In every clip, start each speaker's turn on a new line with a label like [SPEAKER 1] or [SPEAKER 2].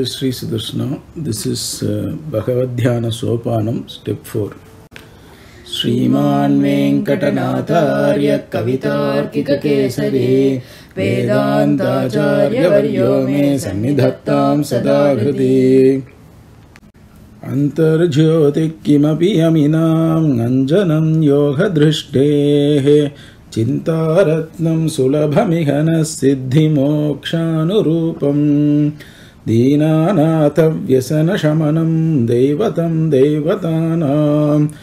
[SPEAKER 1] Sri Sudarshana. This is Bhagavad-dhyana Sopanam, step 4. Sriman Venkatanatharya Kavitarkika Kesari Vedantacharya Varyo Me Sannidhattam Sada Hridi Antarjyotik Kimapi Aminam Anjanam Yoga Drishtehe Chintaratnam Sulabhamihana Siddhi Mokshanurupam Deenanaatha Vyasana Shamanam Devatam Devatanam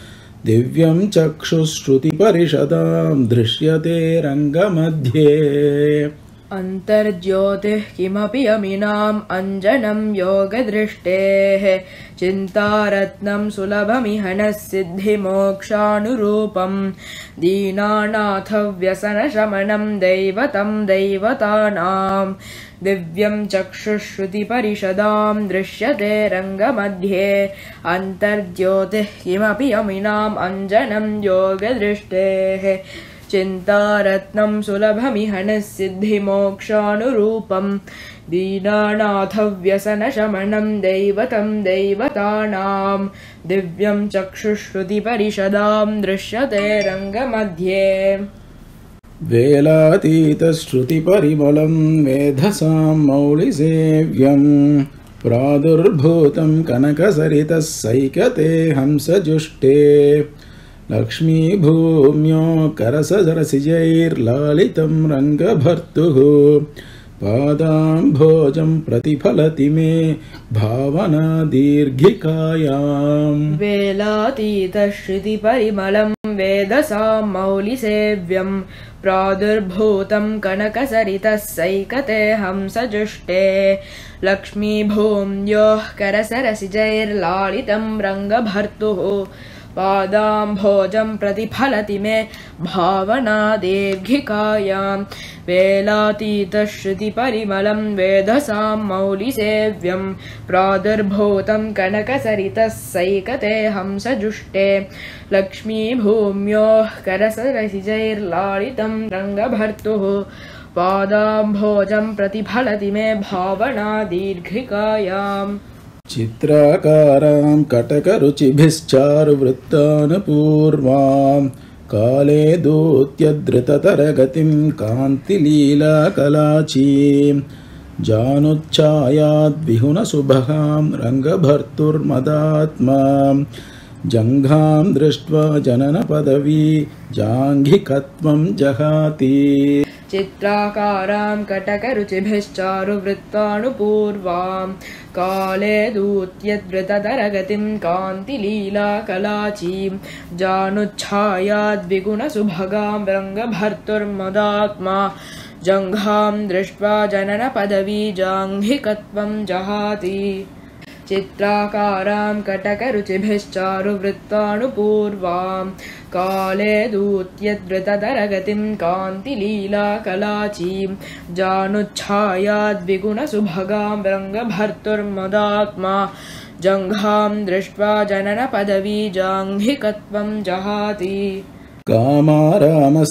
[SPEAKER 1] Divyam Chakshusruti Parishadam Drishyate Rangamadhye
[SPEAKER 2] Antarjyotih Kimapi Aminam Anjanam Yoga Drishtehe Chintaratnam Sulabhamihanas Siddhi Mokshanurupam Deenanaatha Vyasana Shamanam Devatam Devatanam Divyam Chakshusruti Parishadam Drishyate Rangamadhye Antarjyotih Kimapi Aminam Anjanam Yoga Drishtehe Chintaratnam Sulabhamihanas Siddhi Mokshanurupam Deenanaatha Vyasana Shamanam Devatam Devatanam Divyam Chakshusruti Parishadam Drishyate Rangamadhye
[SPEAKER 1] Velatita Shruti Parimalam Vedhasam Maulisevyam Pradurbhutam Kanakasaritas Saikate Hamsajushte Lakshmi Bhumyo Karasajrasijair Lalitam Rangabhartuhu Padam Bhojam Pratiphalati Me Bhavana Dirghikayam
[SPEAKER 2] Velatita Shruti Parimalam Vedasam Maulisevyam Pradurbhutam Kanakasaritas Saikate Hamsajushte Lakshmi Bhumyo Karasarasijair Lalitam Rangabhartuhu Padam Bhojam Pratiphalati Me Bhavana Dirghikayam Velatita Shruti Parimalam Vedasam Maulisevyam Pradurbhutam Kanakasaritas Saikate Hamsajushte Lakshmi Bhumyo Karasarasijair Lalitam Rangabhartuhu Padam Bhojam Pratiphalati Me Bhavana Dirghikayam
[SPEAKER 1] Chitrakaram Katakaruchibhischaru Vrittanapurvam Kale Dutyadratataragatim Kanti Leela Kalachim Januchayad Vihuna Subham Rangabhartur Madatma Jangham Drishtva Janana Padavi Janghikatvam Jahati
[SPEAKER 2] Chitrakaram Katakaruchibhischaru Vrittanupurvam Kale Dutyadratataragatim Kanti Leela Kalachim Januchayad Viguna Subhagam Rangabhartur Madatma Jangham Drishtva Janana Padavi Janghikatvam Jahati Chitrakaram Katakaruchibhischaru Vrittanupurvam Kale Dutyadratataragatim Kanti Leela Kalachim Januchayad Viguna Subhagam Rangabhartur Madatma Jangham Drishtva Janana Padavi Janghikatvam Jahati
[SPEAKER 1] Kamarama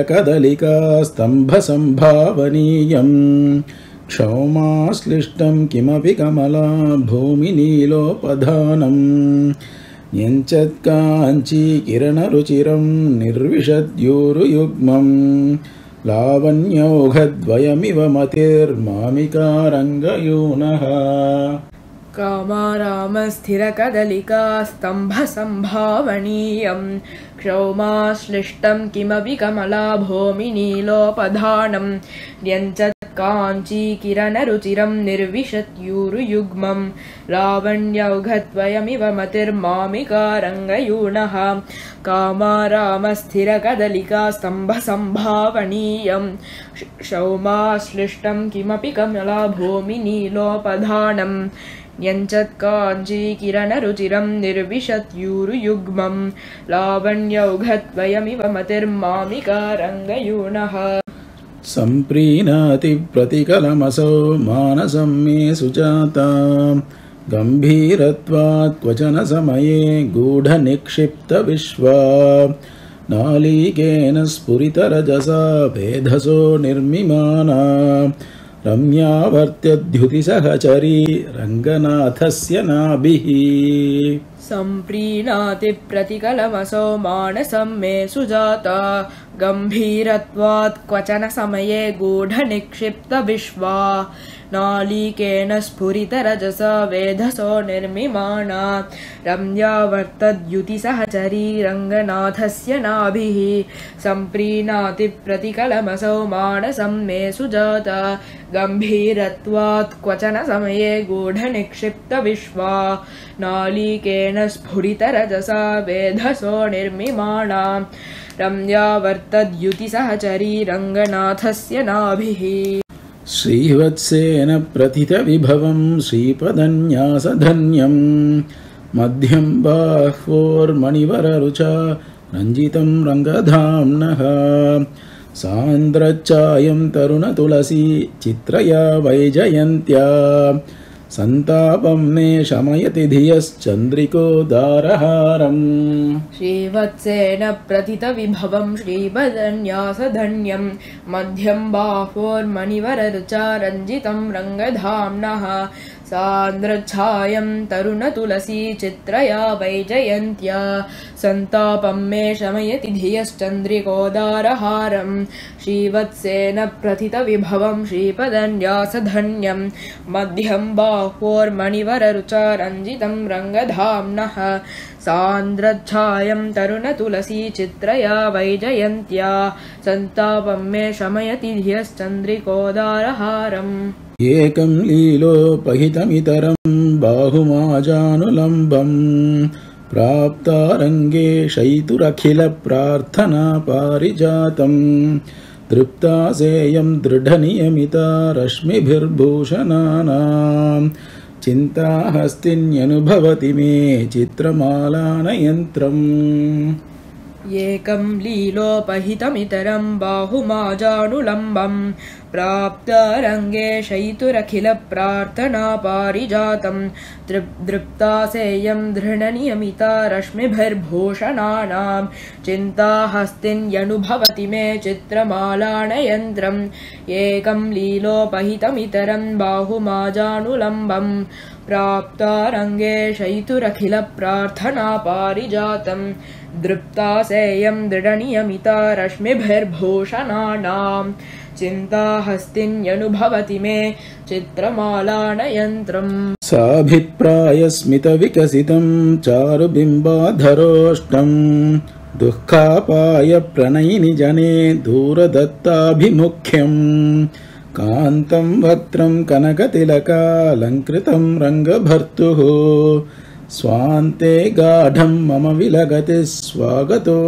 [SPEAKER 1] Kadalika Stambha Sambhavaniyam Kshaumashlistam Kimapi Kamala Bhumi Nilopadhanam Nyanchat Kanchi Kirana Ruchiram Nirvishat Yuru Yugmam Lavanyaughadvayamiva Matir Mamika Rangayunaha
[SPEAKER 2] Kamarama Kadalika Stambha Sambhavaniyam Kshaumashlistam Kimapi Kamala Bhumi Nilopadhanam Nyanchat Kanchi Kirana Ruchiram Nirvishat Yuru Yugmam Lavanyaughadvayamiva Matir Mamika Rangayunaha Kamarama Kadalika Stambha Sambhavaniyam Kshaumashlistam Kimapi Kamala Bhumi Nilopadhanam Nyanchat Kanchi Kirana Ruchiram Nirvishat Yuru Yugmam Lavanyaughadvayamiva Matir Mamika Rangayunaha
[SPEAKER 1] Samprinati Pratikalamasau Manasam Me Sujata Gambhiratvat Kvachana Samaye Gudha Nikshipta Vishwa Nalikena Spurita Rajasa Vedhaso Nirmimana रम्यावर्त्यद्युतिसहचरी रङ्गनाथस्य नाभिः
[SPEAKER 2] सम्प्रीणाति प्रतिकलमसौ मानसं मे सुजाता गम्भीरत्वात् क्वचन समये गूढनिक्षिप्तविश्वा नालीकेन स्फुरितरजसा वेधसो निर्मिमाणा रम्यावर्तद्युतिसहचरी रङ्गनाथस्य नाभिः सम्प्रीणाति प्रतिकलमसौ मानसं मे सुजाता गम्भीरत्वात् क्वचन समये गूढनिक्षिप्तविश्वा नालीकेन स्फुरितरजसा वेधसो निर्मिमाणा रम्यावर्तद्युतिसहचरी रङ्गनाथस्य नाभिः
[SPEAKER 1] श्रीवत्सेन प्रथितविभवं श्रीपदन्यासधन्यं मध्यं बाह्वोर्मणिवररुचा रञ्जितं रङ्गधाम्नः सान्द्रच्चायं तरुणतुलसी चित्रया वैजयन्त्या संतापं मे शमयति धियश्चन्द्रिकोदारहारम्
[SPEAKER 2] श्रीवत्सेन प्रथितविभवं श्रीपदन्यासधन्यं मध्यं बाह्वोर्मणिवररुचा रञ्जितं रङ्गधाम्नः सान्द्रच्छायं तरुणतुलसी चित्रया वैजयन्त्या संतापं मे शमयति धियश्चन्द्रिकोदारहारम् श्रीवत्सेन प्रथितविभवं श्रीपदन्यासधन्यं मध्यं बाह्वोर्मणिवररुचा रञ्जितं रङ्गधाम्नः सान्द्रच्छायं तरुणतुलसी चित्रया वैजयन्त्या संतापं मे शमयति धियश्चन्द्रिकोदारहारम्
[SPEAKER 1] एकं लीलोपहितमितरं बाहुमाजानुलम्बं प्राप्तारङ्गे शयितुरखिलप्रार्थना पारिजातं तृप्तासेयं दृढनियमिता रश्मिभिर्भूषणानां चिन्ताहस्तिन्यनुभवति मे चित्रमालानयन्त्रम्
[SPEAKER 2] एकं लीलोपहितमितरं बाहुमाजानुलम्बं प्राप्तारङ्गे शयितुरखिलप्रार्थना पारिजातं दृप्तासेयं दृढनियमिता रश्मिभिर्भूषणानां चिन्ताहस्तिन्यनुभवति मे चित्रमालानयन्त्रम् एकं लीलोपहितमितरं बाहुमाजानुलम्बं प्राप्तारङ्गे शयितुरखिलप्रार्थना पारिजातं दृप्तासेयं दृढनियमिता रश्मिभिर्भूषणानां चिन्ताहस्तिन्यनुभवति मे चित्रमालानयन्त्रम्
[SPEAKER 1] साभिप्रायस्मितविकसितं चारुबिम्बाधरोष्टं दुःखापाय प्रणयिनि जने दूरदत्ताभिमुख्यम् कान्तं वक्त्रं कनकतिलकालङ्कृतं रङ्गभर्तुः स्वान्ते गाढं मम विलगति स्वागतोदारनेत्रम्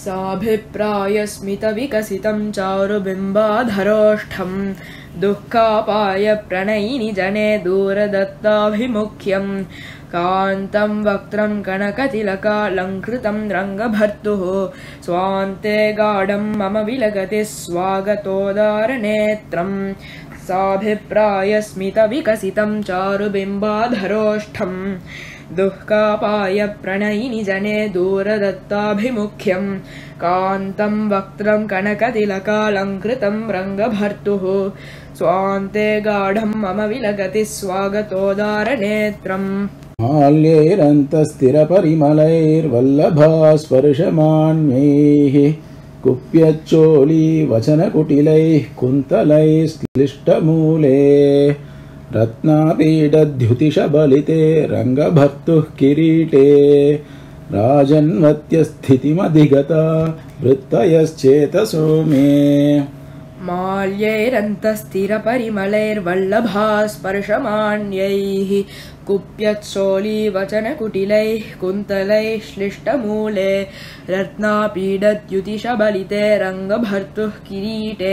[SPEAKER 2] साभिप्रायस्मितविकसितं चारुबिम्बाधरोष्ठं दुःखापाय प्रणयिनि जने दूरदत्ताभिमुख्यं कान्तं वक्त्रं कनकतिलकालङ्कृतं रङ्गभर्तुः स्वान्ते गाढं मम विलगति स्वागतोदारनेत्रम् साभिप्रायस्मितविकसितं चारुबिम्बाधरोष्ठं दुःखापाय प्रणयिनि जने दूरदत्ताभिमुख्यं कान्तं वक्त्रं कनकतिलकालङ्कृतं रङ्गभर्तुः स्वान्ते गाढं मम विलगति स्वागतोदारनेत्रम्
[SPEAKER 1] माल्यैरन्तस्थिरपरिमलैर्वल्लभास्पर्शमान्यैः कुप्यच्चोली वचनकुटिलैः कुन्तलैश्क्लिष्टमूले रत्नापीडद्युतिशबलिते रङ्गभर्तुः किरीटे राजन्वत्यस्थितिमधिगता वृत्तयश्चेतसो मे
[SPEAKER 2] माल्यैरन्तस्थिरपरिमलैर्वल्लभास्पर्शमान्यैः कुप्यत्सोलीवचनकुटिलैः कुन्तलैः श्लिष्टमूले रत्नापीडद्युतिशबलिते रङ्गभर्तुः किरीटे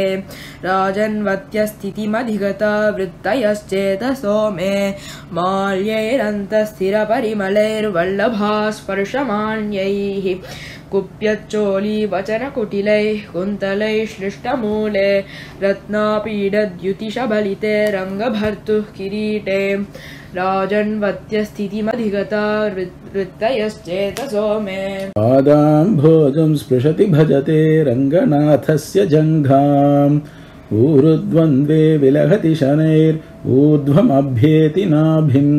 [SPEAKER 2] राजन्वत्यस्थितिमधिगता वृत्तयश्चेतसो मे माल्यैरन्तस्थिरपरिमलैर्वल्लभास्पर्शमान्यैः कुप्यच्चोलीवचनकुटिलैः कुन्तलैः श्लिष्टमूले रत्नापीडद्युतिशबलिते रङ्गभर्तुः किरीटे राजन्वत्यस्थितिमधिगता वृत्तयश्चेतसो मे
[SPEAKER 1] पादाम्भोजं स्पृशति भजते रङ्गनाथस्य जङ्घां ऊरुद्वन्द्वे विलहति शनैर्ऊर्ध्वमभ्येति नाभिम्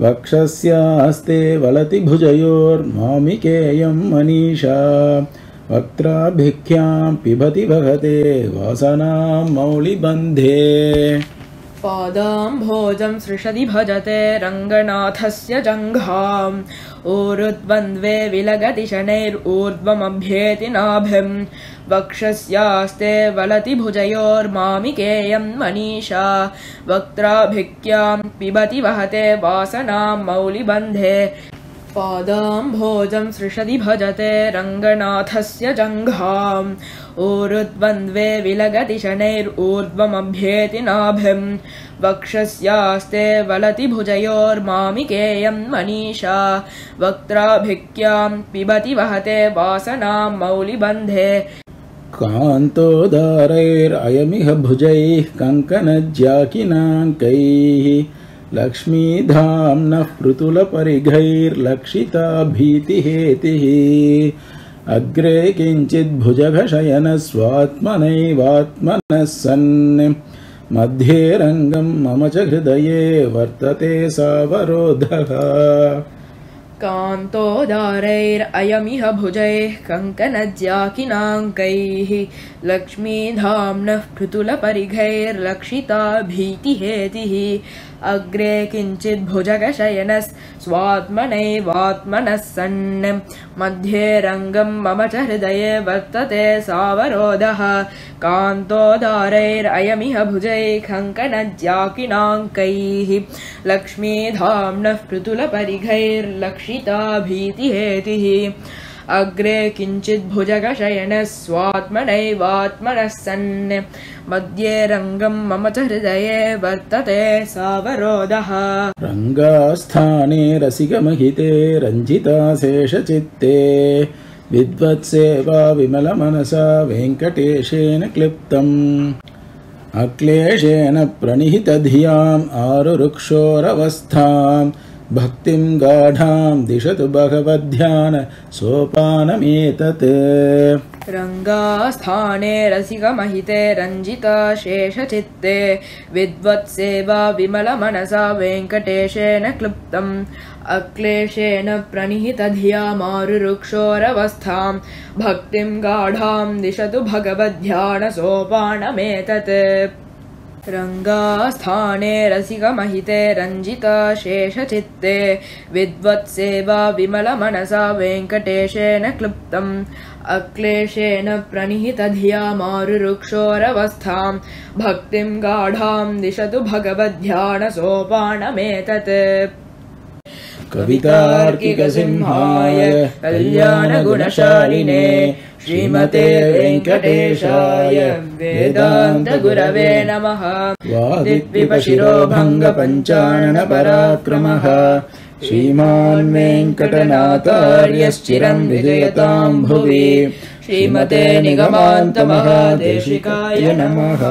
[SPEAKER 1] वक्षस्यास्ते वलति भुजयोर्मामिकेयं मनीषा वक्त्राभिख्यां पिबति वहते वासनां मौलिबन्धे
[SPEAKER 2] पादाम्भोजं सृषति भजते रङ्गनाथस्य जङ्घाम् ऊरुद्वन्द्वे विलगति शनैर्ऊर्ध्वमभ्येति नाभिम् वक्षस्यास्ते वलति भुजयोर्मामिकेयं मनीषा वक्त्राभिख्यां पिबति वहते वासनां मौलिबन्धे पादाम्भोजं सृषति भजते रङ्गनाथस्य जङ्घाम् ऊरुद्वन्द्वे विलगति शनैर्ऊर्ध्वमभ्येति नाभिम् वक्षस्यास्ते वलति भुजयोर्मामिकेयं मनीषा वक्त्राभिख्यां पिबति वहते वासनां मौलिबन्धे
[SPEAKER 1] कान्तोदारैरयमिह भुजैः कङ्कणज्याकिनाङ्कैः लक्ष्मीधाम्नः पृतुलपरिघैर्लक्षिता भीतिहेतिः अग्रे किञ्चिद्भुजगशयनः स्वात्मनैवात्मनः सन् मध्ये रङ्गं मम च हृदये वर्तते सावरोधः
[SPEAKER 2] कान्तोदारैरयमिह भुजैः कङ्कणज्याकिनाङ्कैः लक्ष्मीधाम्नः पृतुलपरिघैर्लक्षिता भीतिहेतिः अग्रे किञ्चिद्भुजगशयनः स्वात्मनैवात्मनः सन् मध्ये रङ्गं मम च हृदये वर्तते सावरोधः कान्तोदारैरयमिह भुजैः कङ्कणज्याकिनाङ्कैः लक्ष्मीधाम्नः पृतुलपरिघैर्लक्षिता भीतिहेतिः अग्रे किञ्चिद्भुजगशयनः स्वात्मनैवात्मनः सन् मध्ये रङ्गं मम च हृदये वर्तते सावरोधः
[SPEAKER 1] रङ्गास्थाने रसिकमहिते रञ्जिता शेषचित्ते विद्वत्सेवा विमलमनसा वेङ्कटेशेन क्लिप्तम् अक्लेशेन प्रणिहितधियाम् आरुरुक्षोरवस्थाम् भक्तिं गाढां दिशतु भगवद्ध्यान सोपानमेतत्
[SPEAKER 2] रङ्गास्थाने रसिकमहिते रञ्जिता शेषचित्ते विद्वत्सेवा विमलमनसा वेङ्कटेशेन क्लुप्तम् अक्लेशेन प्रणिहितधिया मारुरुक्षोरवस्थां भक्तिं गाढां दिशतु भगवद्ध्यान सोपानमेतत् रङ्गास्थाने रसिकमहिते रञ्जिता शेषचित्ते विद्वत्सेवा विमलमनसा वेङ्कटेशेन क्लुप्तम् अक्लेशेन प्रणिहितधिया मारुरुक्षोरवस्थां भक्तिं गाढां दिशतु भगवद्ध्यान सोपानमेतत्
[SPEAKER 1] कवितार्किकसिंहाय कल्याणगुणशालिने श्रीमते वेङ्कटेशाय वेदान्तगुरवे नमः वादिद्विपशिरोभङ्गपञ्चाननपराक्रमः श्रीमान् वेङ्कटनाथार्यश्चिरं विजयतां भुवि श्रीमते निगमान्तमहादेशिकाय नमः।